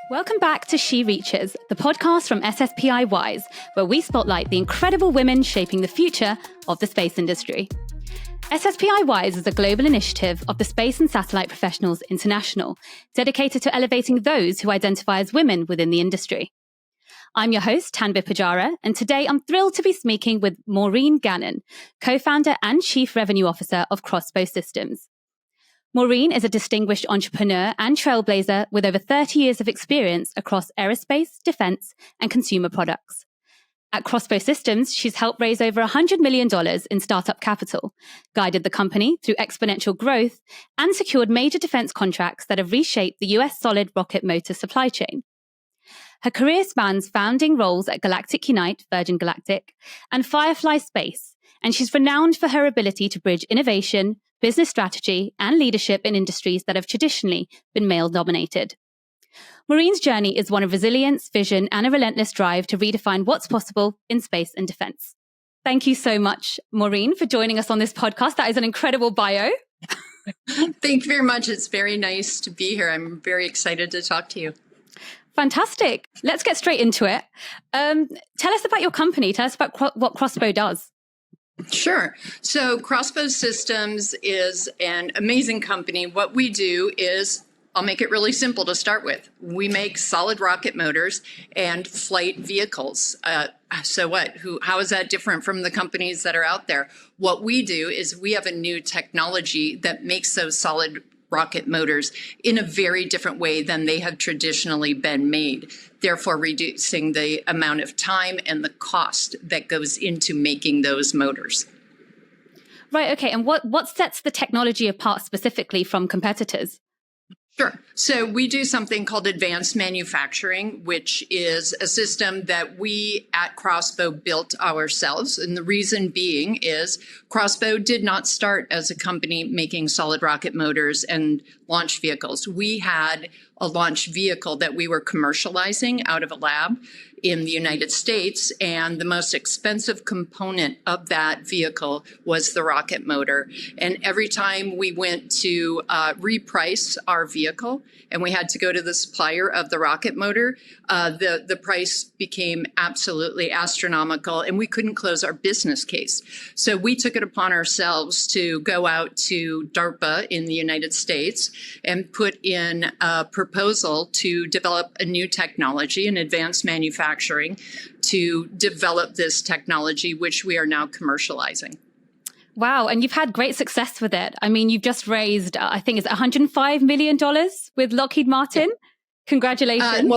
Welcome back to She Reaches, the podcast from SSPI Wise, where we spotlight the incredible women shaping the future of the space industry. SSPI Wise is a global initiative of the Space and Satellite Professionals International, dedicated to elevating those who identify as women within the industry. I'm your host, Tanveer Pujara, and today I'm thrilled to be speaking with Maureen Gannon, co-founder and chief revenue officer of Crossbow Systems. Maureen is a distinguished entrepreneur and trailblazer with over 30 years of experience across aerospace, defense, and consumer products. At Crossbow Systems, she's helped raise over $100 million in startup capital, guided the company through exponential growth, and secured major defense contracts that have reshaped the US solid rocket motor supply chain. Her career spans founding roles at Galactic Unite, Virgin Galactic, and Firefly Space, and she's renowned for her ability to bridge innovation, business strategy, and leadership in industries that have traditionally been male-dominated. Maureen's journey is one of resilience, vision, and a relentless drive to redefine what's possible in space and defense. Thank you so much, Maureen, for joining us on this podcast. That is an incredible bio. Thank you very much. It's very nice to be here. I'm very excited to talk to you. Fantastic. Let's get straight into it. Tell us about your company. Tell us about what Crossbow does. Sure. So Crossbow Systems is an amazing company. What we do is, I'll make it really simple to start with. We make solid rocket motors and flight vehicles. So what? How is that different from the companies that are out there? What we do is we have a new technology that makes those solid rocket motors in a very different way than they have traditionally been made, therefore reducing the amount of time and the cost that goes into making those motors. Right, okay. And what sets the technology apart specifically from competitors? Sure. So we do something called advanced manufacturing, which is a system that we at Crossbow built ourselves. And the reason being is Crossbow did not start as a company making solid rocket motors and launch vehicles. We had a launch vehicle that we were commercializing out of a lab in the United States, and the most expensive component of that vehicle was the rocket motor. And every time we went to reprice our vehicle and we had to go to the supplier of the rocket motor, the price became absolutely astronomical and we couldn't close our business case. So we took it upon ourselves to go out to DARPA in the United States and put in a proposal to develop a new technology, an advanced manufacturing, to develop this technology, which we are now commercializing. Wow. And you've had great success with it. I mean, you've just raised, I think it's $105 million with Lockheed Martin. Yeah. Congratulations.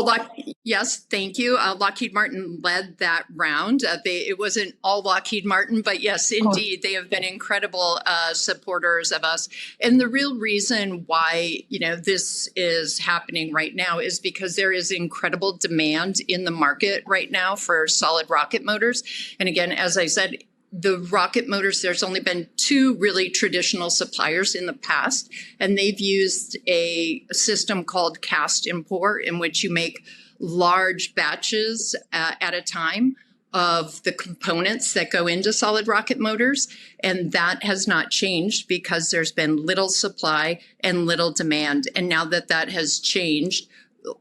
Yes, thank you. Lockheed Martin led that round. It wasn't all Lockheed Martin, but yes, indeed, they have been incredible supporters of us. And the real reason why, this is happening right now is because there is incredible demand in the market right now for solid rocket motors. And again, as I said, the rocket motors, there's only been two really traditional suppliers in the past, and they've used a system called cast and pour, in which you make large batches at a time of the components that go into solid rocket motors. And that has not changed because there's been little supply and little demand. And now that that has changed,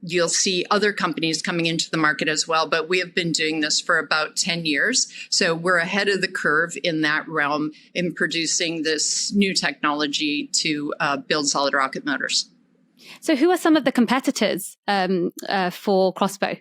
you'll see other companies coming into the market as well, but we have been doing this for about 10 years. So we're ahead of the curve in that realm in producing this new technology to build solid rocket motors. So who are some of the competitors for Crossbow?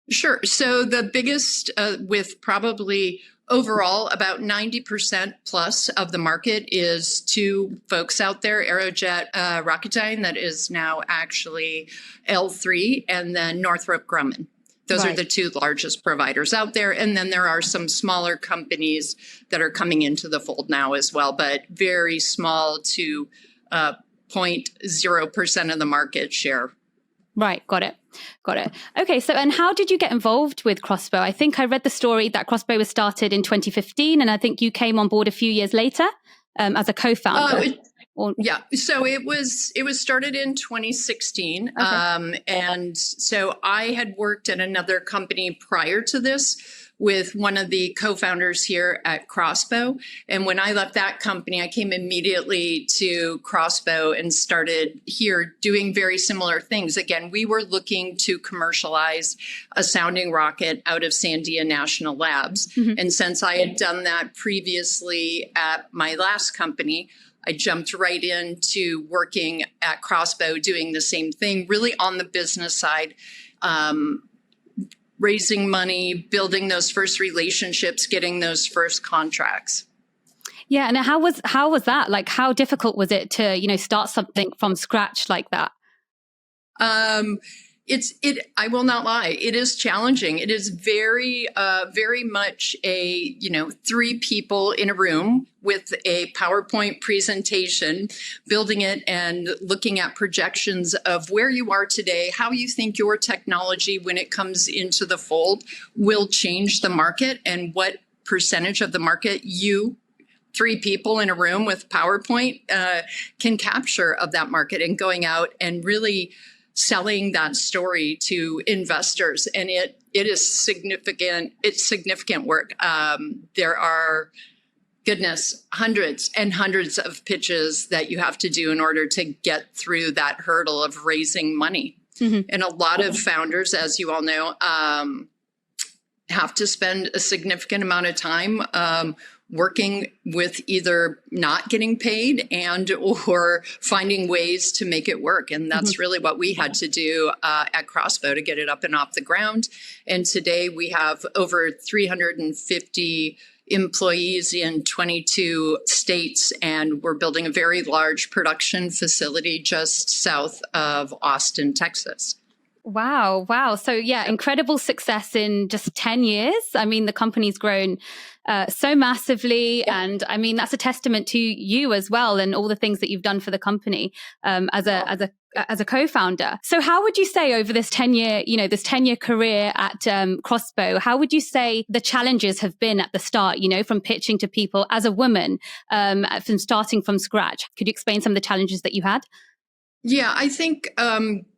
Sure. So the biggest, with probably overall about 90% plus of the market, is two folks out there, Aerojet Rocketdyne, that is now actually L3, and then Northrop Grumman. Those are the two largest providers out there. And then there are some smaller companies that are coming into the fold now as well, but very small to 0.0% of the market share. Right. Got it. Okay. So, and how did you get involved with Crossbow? I think I read the story that Crossbow was started in 2015, and I think you came on board a few years later as a co-founder. Yeah. So it was started in 2016. Okay. And so I had worked at another company prior to this, with one of the co-founders here at Crossbow. And when I left that company, I came immediately to Crossbow and started here doing very similar things. Again, we were looking to commercialize a sounding rocket out of Sandia National Labs. And since I had done that previously at my last company, I jumped right into working at Crossbow, doing the same thing, really on the business side, raising money, building those first relationships, getting those first contracts. Yeah, and how was that? Like, how difficult was it to, start something from scratch like that? I will not lie. It is challenging. It is very much a, 3 people in a room with a PowerPoint presentation, building it and looking at projections of where you are today, how you think your technology, when it comes into the fold, will change the market, and what percentage of the market you, 3 people in a room with PowerPoint, can capture of that market, and going out and really selling that story to investors. And it is significant. It's significant work. There are, hundreds and hundreds of pitches that you have to do in order to get through that hurdle of raising money. And a lot of founders, as you all know, have to spend a significant amount of time working with either not getting paid and or finding ways to make it work. And that's really what we had to do at Crossbow to get it up and off the ground. And today we have over 350 employees in 22 states, and we're building a very large production facility just south of Austin, Texas. Wow. So yeah, incredible success in just 10 years. I mean, the company's grown so massively. Yeah. And I mean, that's a testament to you as well, and all the things that you've done for the company as a co-founder. So how would you say over this 10-year career at Crossbow, how would you say the challenges have been at the start, from pitching to people as a woman, from starting from scratch? Could you explain some of the challenges that you had? Yeah, I think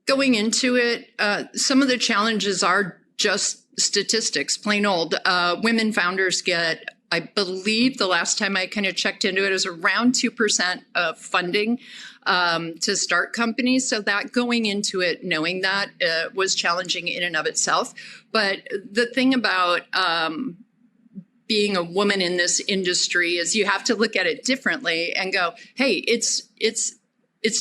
going into it, some of the challenges are just statistics, plain old. Women founders get, I believe the last time I kind of checked into it, was around 2% of funding to start companies. So that going into it, knowing that was challenging in and of itself. But the thing about being a woman in this industry is you have to look at it differently and go, hey, it's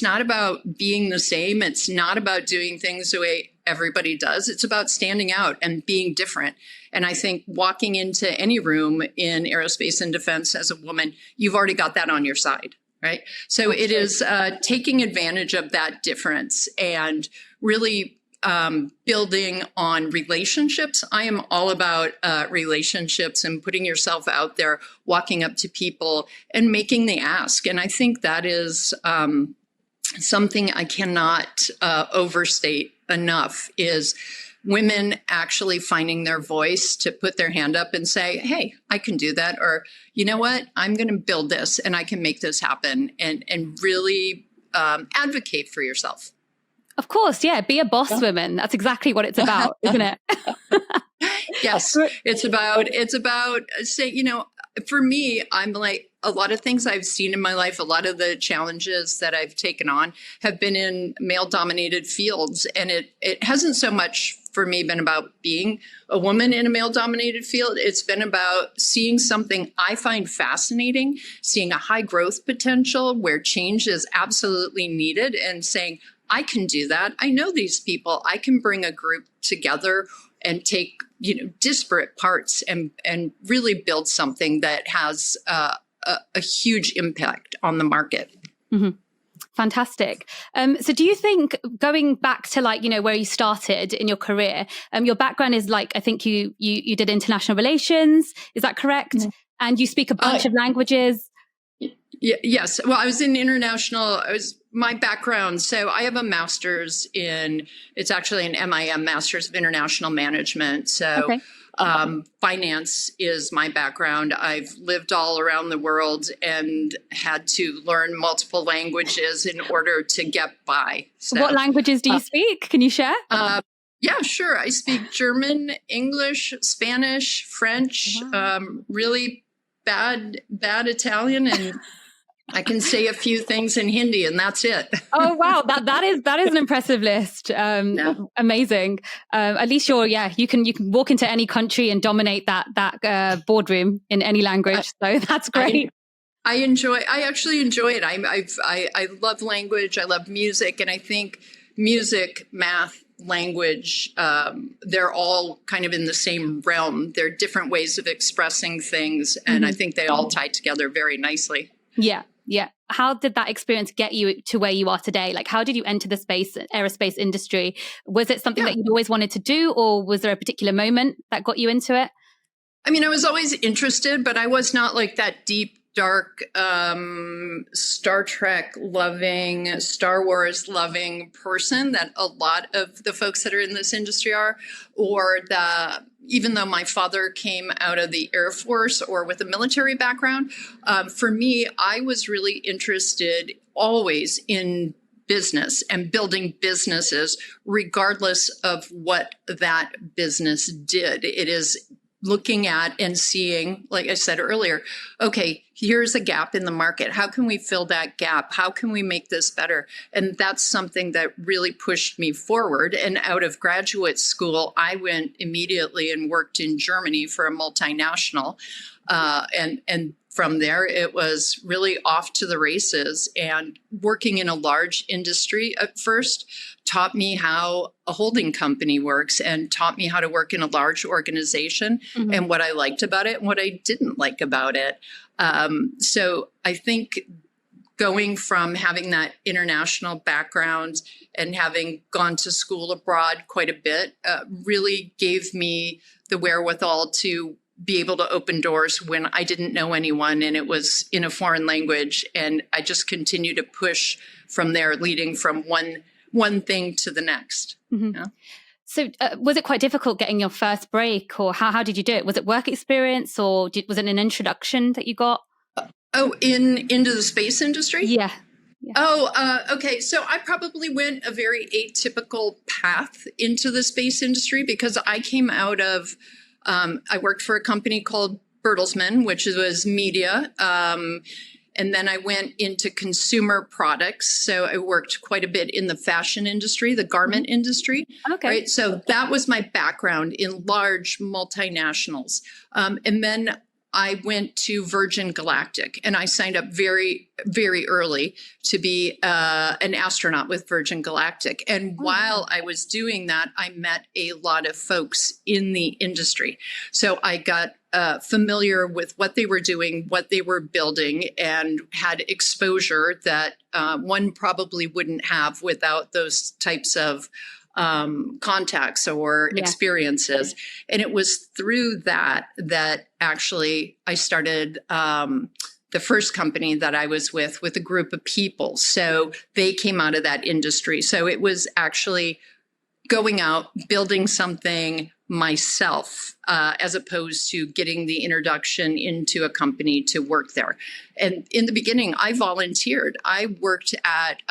not about being the same. It's not about doing things the way everybody does. It's about standing out and being different. And I think walking into any room in aerospace and defense as a woman, you've already got that on your side, right? So it is taking advantage of that difference and really building on relationships. I am all about relationships and putting yourself out there, walking up to people and making the ask. And I think that is something I cannot overstate enough, is women actually finding their voice to put their hand up and say, hey, I can do that. Or, you know what, I'm going to build this and I can make this happen, and really advocate for yourself. Of course. Yeah. Be a boss woman. That's exactly what it's about, isn't it? Yes. It's about say, for me, I'm like, a lot of things I've seen in my life, a lot of the challenges that I've taken on have been in male-dominated fields. And it hasn't so much for me been about being a woman in a male-dominated field. It's been about seeing something I find fascinating, seeing a high growth potential where change is absolutely needed, and saying, I can do that. I know these people. I can bring a group together and take, disparate parts and really build something that has a huge impact on the market. Mm-hmm. Fantastic. So do you think, going back to where you started in your career, your background is I think you did international relations, is that correct? Mm-hmm. And you speak a bunch of languages? Yes. Well, I was in international, my background. So I have a master's it's actually an MIM, Master's of International Management. So okay. Finance is my background. I've lived all around the world and had to learn multiple languages in order to get by. So, what languages do you speak? Can you share? Yeah, sure. I speak German, English, Spanish, French, Wow. really bad Italian, and I can say a few things in Hindi, and that's it. Oh wow, that is an impressive list. Yeah. Amazing. At least you can walk into any country and dominate that boardroom in any language. So that's great. I actually enjoy it. I love language. I love music. And I think music, math, language, they're all kind of in the same realm. They're different ways of expressing things. And I think they all tie together very nicely. Yeah. Yeah. How did that experience get you to where you are today? Like, how did you enter the aerospace industry? Was it something that you'd always wanted to do, or was there a particular moment that got you into it? I mean, I was always interested, but I was not like that deep, dark, Star Trek loving, Star Wars loving person that a lot of the folks that are in this industry are, even though my father came out of the Air Force or with a military background, for me, I was really interested always in business and building businesses, regardless of what that business did. It is looking at and seeing, like I said earlier, okay, here's a gap in the market. How can we fill that gap? How can we make this better? And that's something that really pushed me forward. And out of graduate school, I went immediately and worked in Germany for a multinational. And from there, it was really off to the races. And working in a large industry at first taught me how a holding company works and taught me how to work in a large organization and what I liked about it and what I didn't like about it. So I think going from having that international background and having gone to school abroad quite a bit really gave me the wherewithal to be able to open doors when I didn't know anyone and it was in a foreign language. And I just continued to push from there, leading from one thing to the next. Yeah. So was it quite difficult getting your first break, or how did you do it? Was it work experience, or was it an introduction that you got? Into the space industry? Yeah. Okay. So I probably went a very atypical path into the space industry because I came out of I worked for a company called Bertelsmann, which was media. And then I went into consumer products. So I worked quite a bit in the fashion industry, the garment industry. Okay. Right. So that was my background in large multinationals. And then I went to Virgin Galactic and I signed up very, very early to be an astronaut with Virgin Galactic. And while I was doing that, I met a lot of folks in the industry. So I got familiar with what they were doing, what they were building, and had exposure that one probably wouldn't have without those types of contacts or experiences. And it was through that actually I started the first company that I was with a group of people. So they came out of that industry. So it was actually going out, building something myself, as opposed to getting the introduction into a company to work there. And in the beginning, I volunteered. I worked at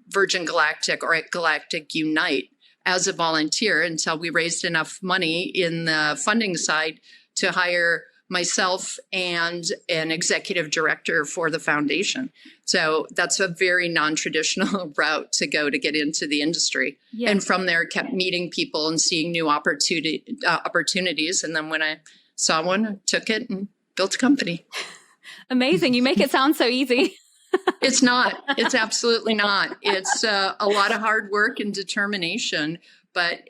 Virgin Galactic or at Galactic Unite as a volunteer until we raised enough money in the funding side to hire myself and an executive director for the foundation. So that's a very non-traditional route to go to get into the industry. Yeah. And from there, kept meeting people and seeing new opportunities. And then when I saw one, I took it and built a company. Amazing. You make it sound so easy. It's not. It's absolutely not. It's a lot of hard work and determination. But,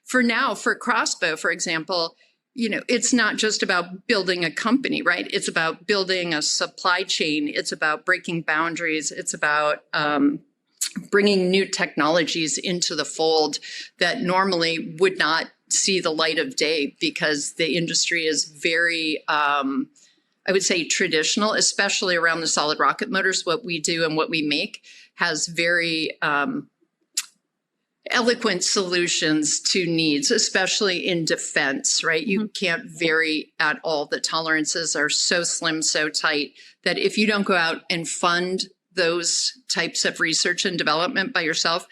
for now, for Crossbow, for example, it's not just about building a company, right? It's about building a supply chain. It's about breaking boundaries. It's about bringing new technologies into the fold that normally would not see the light of day because the industry is very I would say traditional, especially around the solid rocket motors. What we do and what we make has very eloquent solutions to needs, especially in defense, right? You can't vary at all. The tolerances are so slim, so tight that if you don't go out and fund those types of research and development by yourself,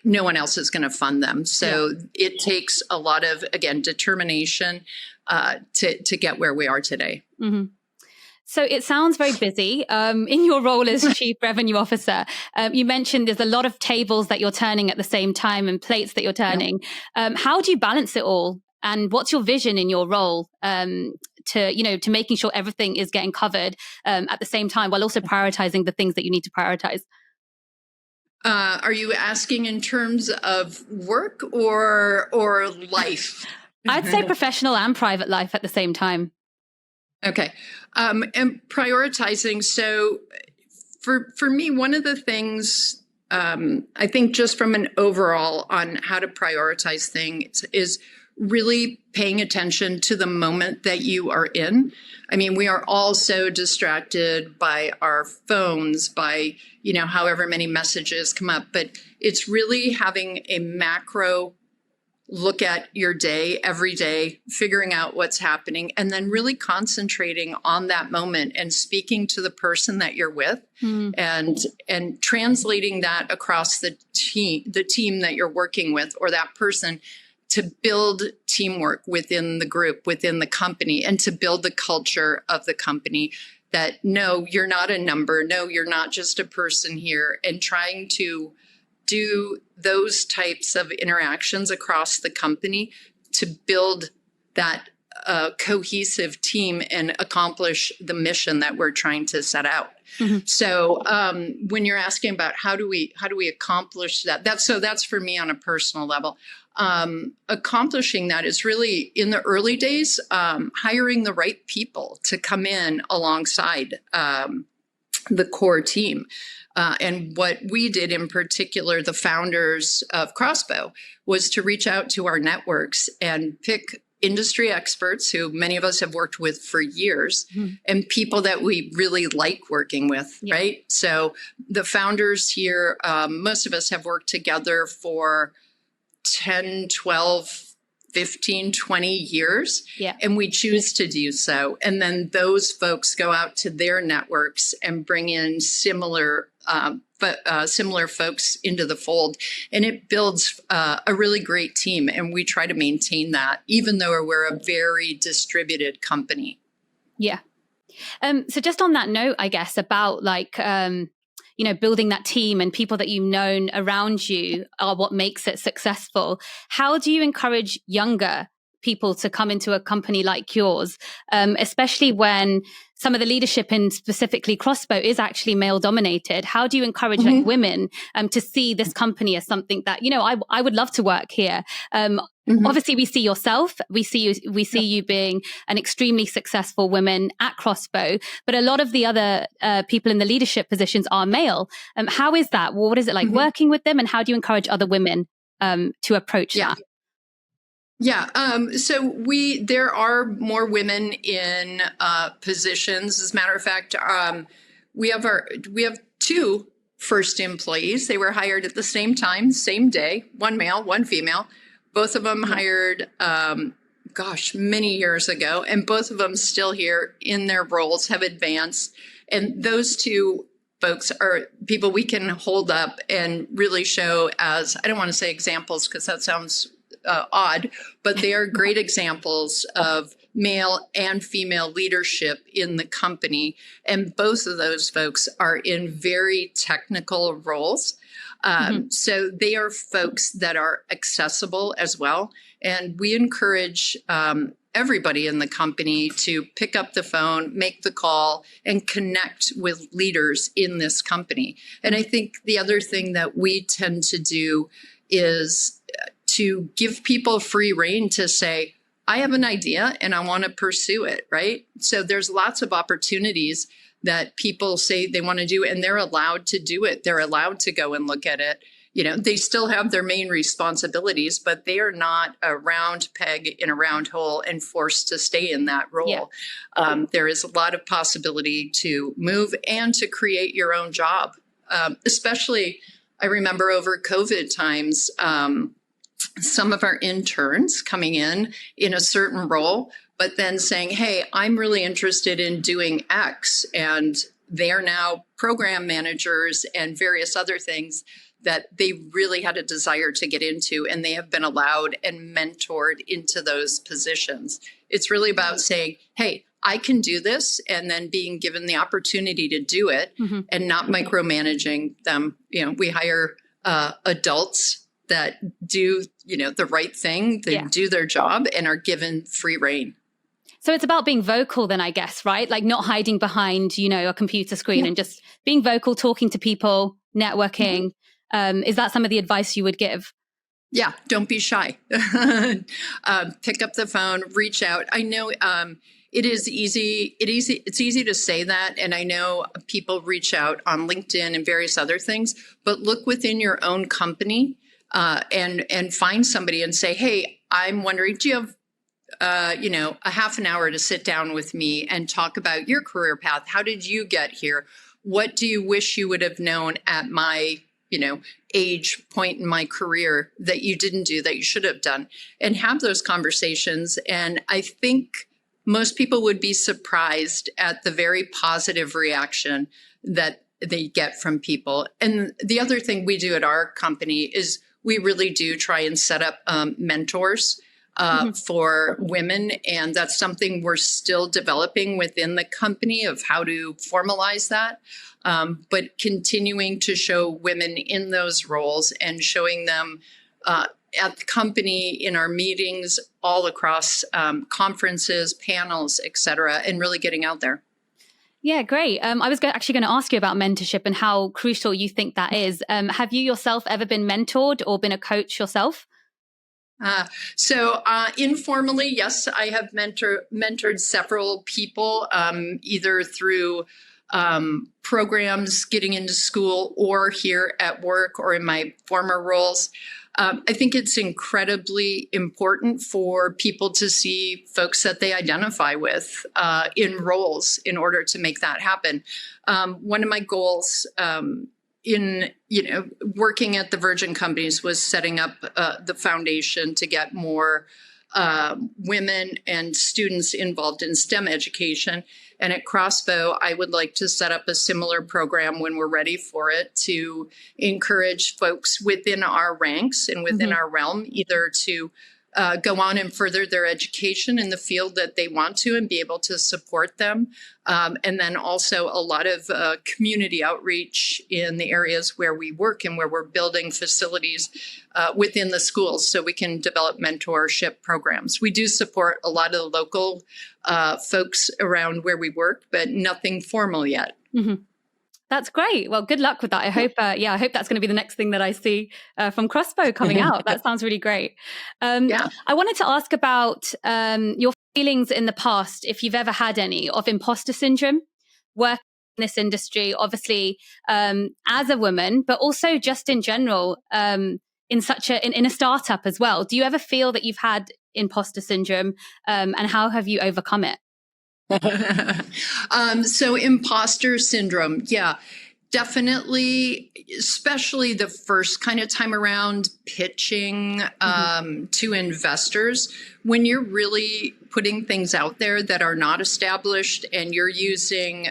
no one else is going to fund them. So it takes a lot of, again, determination to get where we are today. Mm-hmm. So it sounds very busy in your role as Chief Revenue Officer. You mentioned there's a lot of tables that you're turning at the same time and plates that you're turning. How do you balance it all? And what's your vision in your role to making sure everything is getting covered at the same time while also prioritizing the things that you need to prioritize? Are you asking in terms of work or life? I'd say professional and private life at the same time. Okay. And prioritizing. So for me, one of the things I think just from an overall on how to prioritize things is really paying attention to the moment that you are in. I mean, we are all so distracted by our phones, by, however many messages come up, but it's really having a macro look at your day every day, figuring out what's happening, and then really concentrating on that moment and speaking to the person that you're with and translating that across the team that you're working with or that person to build teamwork within the group, within the company, and to build the culture of the company that, no, you're not a number. No, you're not just a person here, and trying to do those types of interactions across the company to build that cohesive team and accomplish the mission that we're trying to set out. Mm-hmm. So when you're asking about how do we accomplish that, that's for me on a personal level. Accomplishing that is really in the early days, hiring the right people to come in alongside the core team. And what we did in particular, the founders of Crossbow, was to reach out to our networks and pick industry experts who many of us have worked with for years and people that we really like working with, right? So the founders here, most of us have worked together for 10, 12, 15, 20 years, and we choose to do so. And then those folks go out to their networks and bring in similar folks into the fold. And it builds a really great team. And we try to maintain that, even though we're a very distributed company. Yeah. So just on that note, I guess, about building that team and people that you've known around you are what makes it successful. How do you encourage younger people to come into a company like yours, especially when some of the leadership in specifically Crossbow is actually male dominated? How do you encourage women to see this company as something that, I would love to work here? Obviously, we see yourself. We see you being an extremely successful woman at Crossbow, but a lot of the other people in the leadership positions are male. How is that? What is it like working with them, and how do you encourage other women to approach that? Yeah. So there are more women in positions. As a matter of fact, we have two first employees. They were hired at the same time, same day, one male, one female. Both of them hired, many years ago, and both of them still here in their roles, have advanced. And those two folks are people we can hold up and really show as, I don't want to say examples because that sounds odd, but they are great examples of male and female leadership in the company. And both of those folks are in very technical roles. So they are folks that are accessible as well. And we encourage everybody in the company to pick up the phone, make the call, and connect with leaders in this company. And I think the other thing that we tend to do is to give people free rein to say, I have an idea and I want to pursue it, right? So there's lots of opportunities that people say they want to do, and they're allowed to do it. They're allowed to go and look at it. They still have their main responsibilities, but they are not a round peg in a round hole and forced to stay in that role. Yeah. There is a lot of possibility to move and to create your own job. Especially, I remember over COVID times, some of our interns coming in a certain role, but then saying, hey, I'm really interested in doing X. And they are now program managers and various other things that they really had a desire to get into, and they have been allowed and mentored into those positions. It's really about saying, hey, I can do this, and then being given the opportunity to do it and not micromanaging them. We hire adults that do, the right thing, they do their job and are given free rein. So it's about being vocal then, I guess, right? Like not hiding behind, a computer screen and just being vocal, talking to people, networking. Is that some of the advice you would give? Yeah, don't be shy. Pick up the phone, reach out. I know it is easy. It's easy to say that. And I know people reach out on LinkedIn and various other things, but look within your own company and find somebody and say, hey, I'm wondering, do you have a half an hour to sit down with me and talk about your career path? How did you get here? What do you wish you would have known at my age point in my career that you didn't do, that you should have done, and have those conversations. And I think most people would be surprised at the very positive reaction that they get from people. And the other thing we do at our company is we really do try and set up mentors for women. And that's something we're still developing within the company of how to formalize that. But continuing to show women in those roles and showing them at the company, in our meetings, all across conferences, panels, et cetera, and really getting out there. Yeah, great. I was actually going to ask you about mentorship and how crucial you think that is. Have you yourself ever been mentored or been a coach yourself? So informally, yes, I have mentored several people, either through programs, getting into school, or here at work, or in my former roles. I think it's incredibly important for people to see folks that they identify with in roles in order to make that happen. One of my goals in working at the Virgin companies was setting up the foundation to get more women and students involved in STEM education. And at Crossbow, I would like to set up a similar program when we're ready for it to encourage folks within our ranks and within our realm either to go on and further their education in the field that they want to and be able to support them. And then also a lot of community outreach in the areas where we work and where we're building facilities within the schools so we can develop mentorship programs. We do support a lot of the local folks around where we work, but nothing formal yet. That's great. Well, good luck with that. I hope, I hope that's going to be the next thing that I see from Crossbow coming out. That sounds really great. I wanted to ask about your feelings in the past, if you've ever had any, of imposter syndrome, working in this industry, obviously as a woman, but also just in general, in a startup as well. Do you ever feel that you've had imposter syndrome, and how have you overcome it? So imposter syndrome, definitely, especially the first kind of time around pitching to investors, when you're really putting things out there that are not established and you're using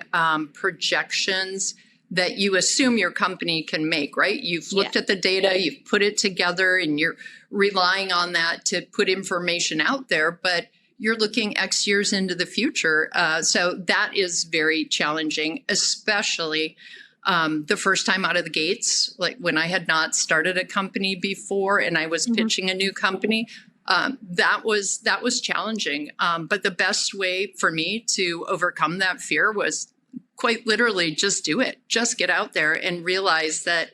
projections that you assume your company can make, right? You've looked at the data, you've put it together, and you're relying on that to put information out there, but you're looking X years into the future. So that is very challenging, especially the first time out of the gates, like when I had not started a company before and I was pitching a new company. That was challenging. But the best way for me to overcome that fear was quite literally just do it. Just get out there and realize that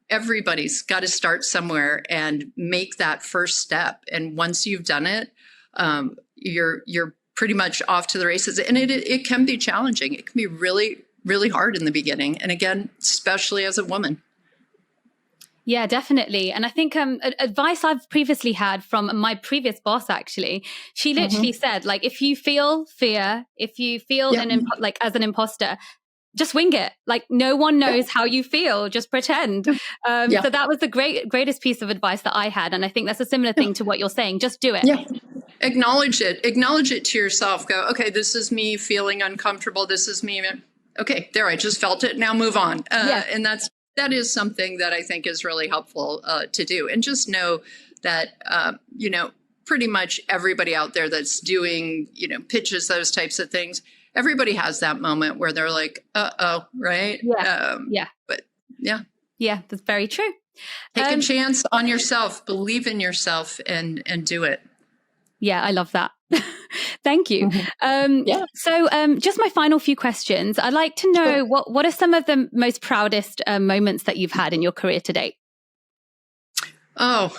everybody's got to start somewhere and make that first step. And once you've done it, you're pretty much off to the races. And it can be challenging. It can be really, really hard in the beginning. And again, especially as a woman. Yeah, definitely. And I think advice I've previously had from my previous boss, actually, she literally said, like, if you feel fear, if you feel like as an imposter, just wing it. Like, no one knows how you feel. Just pretend. So that was the greatest piece of advice that I had. And I think that's a similar thing to what you're saying. Just do it. Yeah. Acknowledge it. Acknowledge it to yourself. Go, okay, this is me feeling uncomfortable. This is me. okay, there, I just felt it. Now move on. And that is something that I think is really helpful to do. And just know that, pretty much everybody out there that's doing, pitches, those types of things, everybody has that moment where they're like, uh-oh, right? But yeah. Yeah, that's very true. Take a chance on yourself, believe in yourself, and do it. Yeah, I love that. Thank you. So just my final few questions. I'd like to know what are some of the most proudest moments that you've had in your career to date? Oh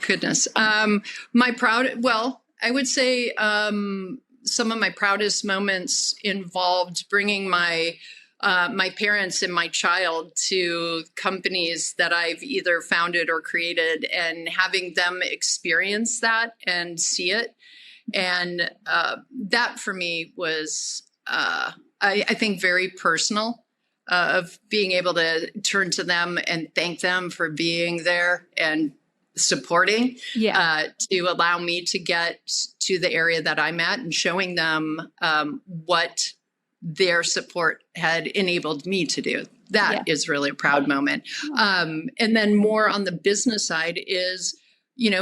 goodness. I would say some of my proudest moments involved bringing my parents and my child to companies that I've either founded or created, and having them experience that and see it. And that for me was, I think, very personal, of being able to turn to them and thank them for being there and supporting, to allow me to get to the area that I'm at, and showing them what their support had enabled me to do. That is really a proud moment. And then more on the business side is,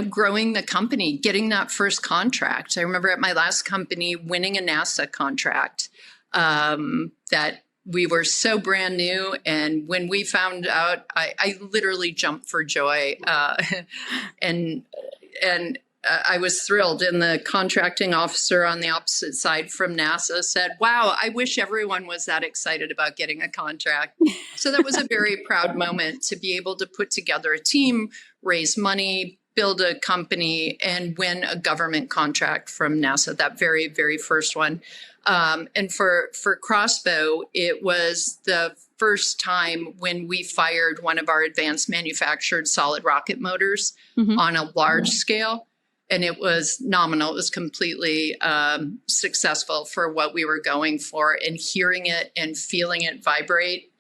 growing the company, getting that first contract. I remember at my last company winning a NASA contract that we were so brand new. And when we found out, I literally jumped for joy. And I was thrilled. And the contracting officer on the opposite side from NASA said, wow, I wish everyone was that excited about getting a contract. So that was a very proud moment to be able to put together a team, raise money, build a company, and win a government contract from NASA, that very, very first one. And for Crossbow, it was the first time when we fired one of our advanced manufactured solid rocket motors on a large scale. And it was nominal. It was completely successful for what we were going for. And hearing it and feeling it vibrate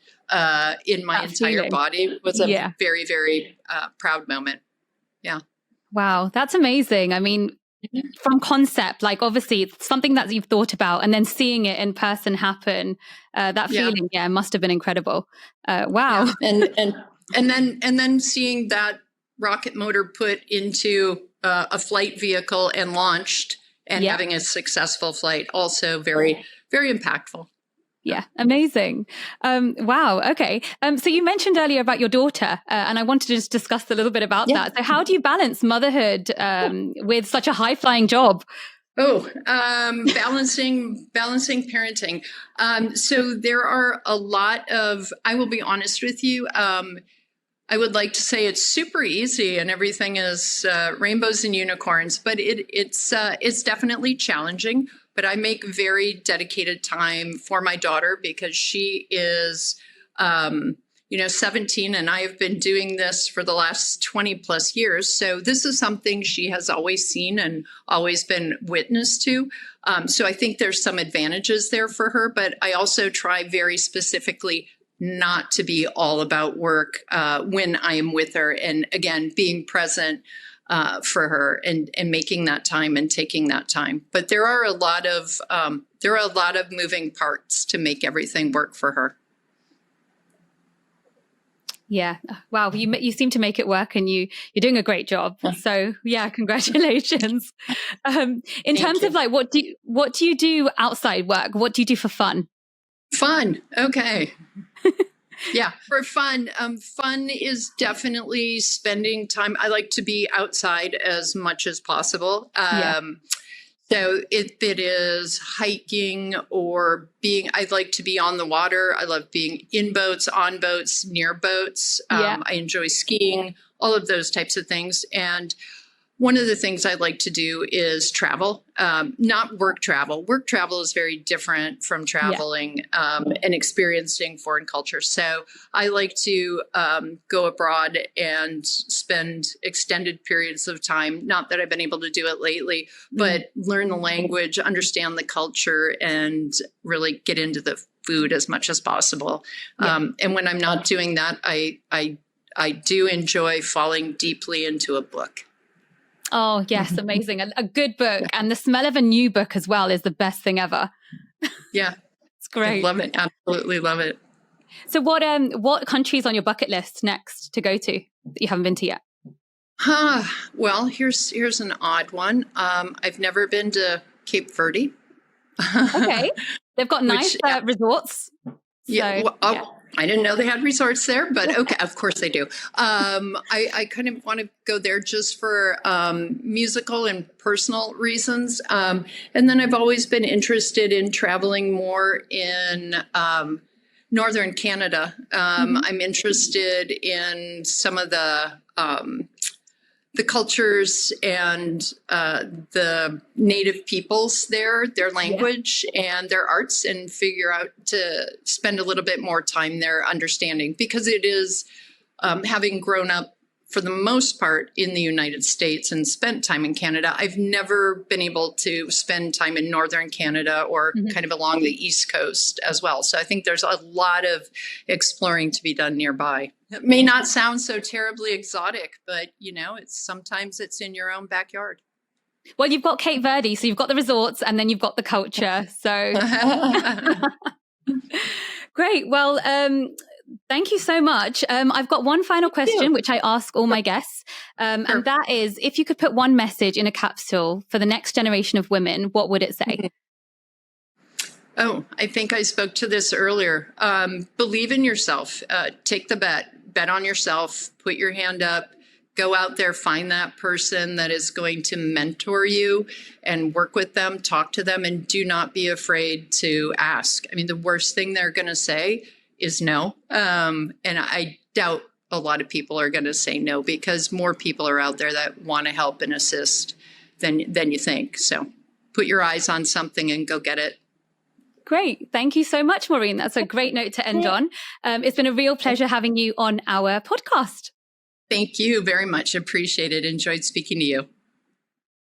in my entire body was a very, very proud moment. Yeah. Wow, that's amazing. I mean, from concept, like obviously it's something that you've thought about, and then seeing it in person happen, that feeling, must have been incredible. Wow. Yeah. And then seeing that rocket motor put into a flight vehicle and launched, and having a successful flight, also very, very impactful. Yeah, amazing. Wow. Okay. So you mentioned earlier about your daughter, and I wanted to just discuss a little bit about that. So how do you balance motherhood with such a high flying job? Balancing parenting. So there are a lot of, I will be honest with you, I would like to say it's super easy and everything is rainbows and unicorns, but it's definitely challenging. But I make very dedicated time for my daughter, because she is, 17, and I have been doing this for the last 20 plus years. So this is something she has always seen and always been witness to. So I think there's some advantages there for her, but I also try very specifically not to be all about work when I am with her. And again, being present for her and making that time and taking that time. But there are a lot of moving parts to make everything work for her. Yeah. Wow. You seem to make it work, and you're doing a great job. So yeah, congratulations. In terms of like, what do you do outside work? What do you do for fun? Fun. Okay. Yeah, for fun. Fun is definitely spending time. I like to be outside as much as possible. So if it is hiking or I'd like to be on the water. I love being in boats, on boats, near boats. I enjoy skiing, all of those types of things. And one of the things I like to do is travel, not work travel. Work travel is very different from traveling and experiencing foreign culture. So I like to go abroad and spend extended periods of time. Not that I've been able to do it lately, but learn the language, understand the culture, and really get into the food as much as possible. And when I'm not doing that, I do enjoy falling deeply into a book. Oh, yes. Amazing. A good book. And the smell of a new book as well is the best thing ever. Yeah. It's Great. I love it. Absolutely love it. So what countries on your bucket list next to go to that you haven't been to yet? Well, here's an odd one. I've never been to Cape Verde. Okay. They've got nice resorts. Yeah. I didn't know they had resorts there, but okay, of course they do. I kind of want to go there just for musical and personal reasons. And then I've always been interested in traveling more in northern Canada. I'm interested in some of the cultures and the native peoples there, their language and their arts, and figure out to spend a little bit more time there understanding, because it is, having grown up for the most part in the United States and spent time in Canada, I've never been able to spend time in northern Canada or kind of along the East Coast as well. So I think there's a lot of exploring to be done nearby. It may not sound so terribly exotic, but sometimes it's in your own backyard. Well, you've got Cape Verde, so you've got the resorts and then you've got the culture. So great. Well, thank you so much. I've got one final question, which I ask all my guests. And that is, if you could put one message in a capsule for the next generation of women, what would it say? Oh, I think I spoke to this earlier. Believe in yourself. Take the bet on yourself, put your hand up, go out there, find that person that is going to mentor you and work with them, talk to them, and do not be afraid to ask. I mean, the worst thing they're going to say is no. And I doubt a lot of people are going to say no, because more people are out there that want to help and assist than you think. So put your eyes on something and go get it. Great. Thank you so much, Maureen. That's a great note to end on. It's been a real pleasure having you on our podcast. Thank you very much. Appreciate it. Enjoyed speaking to you.